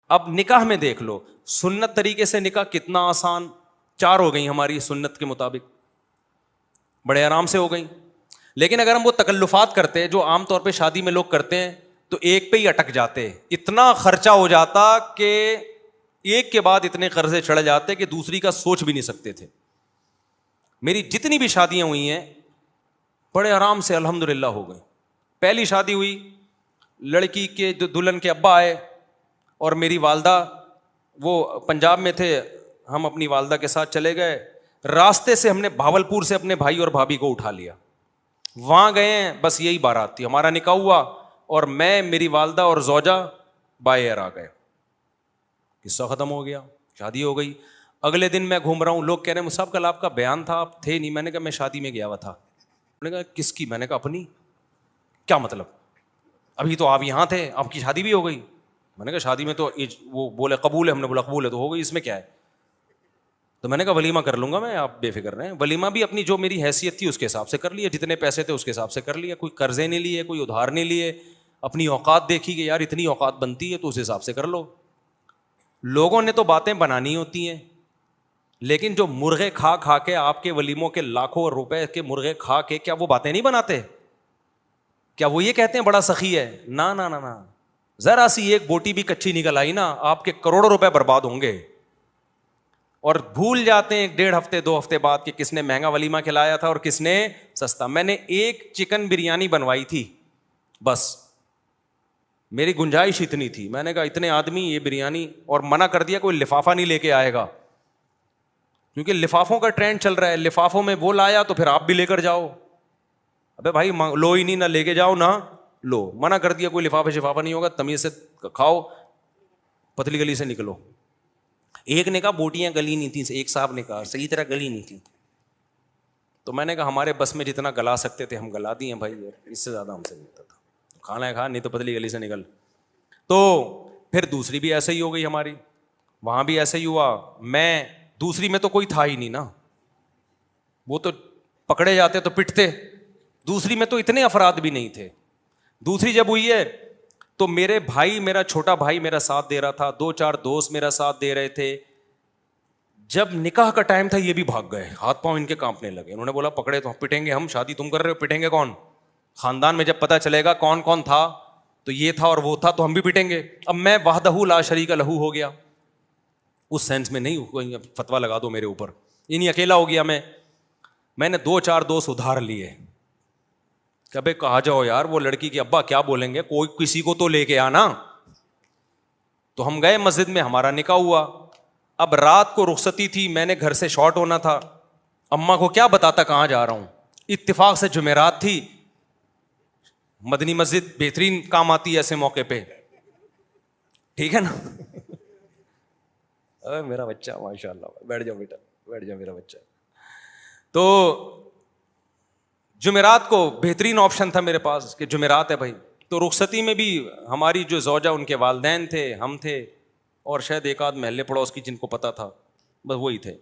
اب نکاح میں دیکھ لو, سنت طریقے سے نکاح کتنا آسان, 4 ہو گئی ہماری سنت کے مطابق, بڑے آرام سے ہو گئی. لیکن اگر ہم وہ تکلفات کرتے جو عام طور پہ شادی میں لوگ کرتے ہیں تو ایک پہ ہی اٹک جاتے, اتنا خرچہ ہو جاتا کہ ایک کے بعد اتنے قرضے چڑھ جاتے کہ دوسری کا سوچ بھی نہیں سکتے تھے. میری جتنی بھی شادیاں ہوئی ہیں بڑے آرام سے الحمدللہ ہو گئی. پہلی شادی ہوئی, لڑکی کے جو دلہن کے ابا آئے اور میری والدہ, وہ پنجاب میں تھے, ہم اپنی والدہ کے ساتھ چلے گئے. راستے سے ہم نے بھاولپور سے اپنے بھائی اور بھابھی کو اٹھا لیا, وہاں گئے ہیں, بس یہی بارات تھی, ہمارا نکاح ہوا اور میں, میری والدہ اور زوجہ بائی ایئر آ گئے, قصہ ختم ہو گیا, شادی ہو گئی. اگلے دن میں گھوم رہا ہوں, لوگ کہہ رہے ہیں مصعب کل آپ کا بیان تھا, آپ تھے نہیں. میں نے کہا میں شادی میں گیا ہوا تھا. میں نے کہا کس کی؟ میں نے کہا اپنی. کیا مطلب؟ ابھی تو آپ یہاں تھے, آپ کی شادی بھی ہو گئی. میں نے کہا شادی میں تو وہ بولے قبول ہے, ہم نے بولا قبول ہے تو ہو گئی, اس میں کیا ہے. تو میں نے کہا ولیمہ کر لوں گا میں, آپ بے فکر رہیں. ولیمہ بھی اپنی جو میری حیثیت تھی اس کے حساب سے کر لیا, جتنے پیسے تھے اس کے حساب سے کر لیا, کوئی قرضے نہیں لیے, کوئی ادھار نہیں لیے, اپنی اوقات دیکھی کہ یار اتنی اوقات بنتی ہے تو اس حساب سے کر لو. لوگوں نے تو باتیں بنانی ہوتی ہیں, لیکن جو مرغے کھا کھا کے آپ کے ولیموں کے لاکھوں روپے کے مرغے کھا کے, کیا وہ باتیں نہیں بناتے؟ کیا وہ یہ کہتے ہیں بڑا سخی ہے؟ نا نا نا نا, ذرا سی ایک بوٹی بھی کچی نکل آئی نا, آپ کے کروڑوں روپے برباد ہوں گے. اور بھول جاتے ہیں 1.5 ہفتے 2 ہفتے بعد کہ کس نے مہنگا ولیمہ کھلایا تھا اور کس نے سستا. میں نے ایک چکن بریانی بنوائی تھی بس, میری گنجائش اتنی تھی. میں نے کہا اتنے آدمی یہ بریانی, اور منع کر دیا کوئی لفافہ نہیں لے کے آئے گا, کیونکہ لفافوں کا ٹرینڈ چل رہا ہے. لفافوں میں وہ لایا تو پھر آپ بھی لے کر جاؤ. ابے بھائی لو ہی نہیں, نہ لے کے جاؤ نہ لو. منع کر دیا کوئی لفافہ شفافہ نہیں ہوگا, تمیز سے کھاؤ, پتلی گلی سے نکلو. ایک نے کہا بوٹیاں گلی نہیں تھیں, ایک صاحب نے کہا صحیح طرح گلی نہیں تھی. تو میں نے کہا ہمارے بس میں جتنا گلا سکتے تھے ہم گلا دیے بھائی, اس سے زیادہ ہم سے نہیں ہوتا تھا. کھانا ہے کھا, نہیں تو پتلی گلی سے نکل. تو پھر دوسری بھی ایسے ہی ہو گئی ہماری, وہاں بھی ایسے ہی ہوا. میں دوسری میں تو کوئی تھا ہی نہیں نا, وہ تو پکڑے جاتے تو پٹتے. دوسری میں تو اتنے افراد بھی نہیں تھے. دوسری جب ہوئی ہے تو میرے بھائی, میرا چھوٹا بھائی میرا ساتھ دے رہا تھا, 2-4 دوست میرا ساتھ دے رہے تھے. جب نکاح کا ٹائم تھا یہ بھی بھاگ گئے, ہاتھ پاؤں ان کے کانپنے لگے. انہوں نے بولا پکڑے تو پٹیں گے ہم, شادی تم کر رہے ہو, پٹیں گے کون؟ خاندان میں جب پتہ چلے گا کون کون تھا تو یہ تھا اور وہ تھا تو ہم بھی پٹیں گے. اب میں وحدہ لا شریک لہ ہو گیا, اس سینس میں نہیں فتویٰ لگا دو میرے اوپر, یہ نہیں اکیلا ہو گیا میں نے 2-4 دوست ادھار لیے کہ ابے کہا جاؤ یار, وہ لڑکی کے ابا کیا بولیں گے, کوئی کسی کو تو لے کے آنا. تو ہم گئے مسجد میں, ہمارا نکاح ہوا. اب رات کو رخصتی تھی, میں نے گھر سے شارٹ ہونا تھا, اماں کو کیا بتاتا کہاں جا رہا ہوں. اتفاق سے جمعرات تھی, مدنی مسجد بہترین کام آتی ہے ایسے موقع پہ, ٹھیک ہے نا. میرا بچہ ماشاء اللہ, بیٹھ جاؤ بیٹا, بیٹھ جاؤ میرا بچہ. تو جمعرات کو بہترین آپشن تھا میرے پاس کہ جمعرات ہے بھائی. تو رخصتی میں بھی ہماری جو زوجہ, ان کے والدین تھے, ہم تھے, اور شاید ایک آدھ محلے پڑوس کی جن کو پتہ تھا, بس وہی تھے.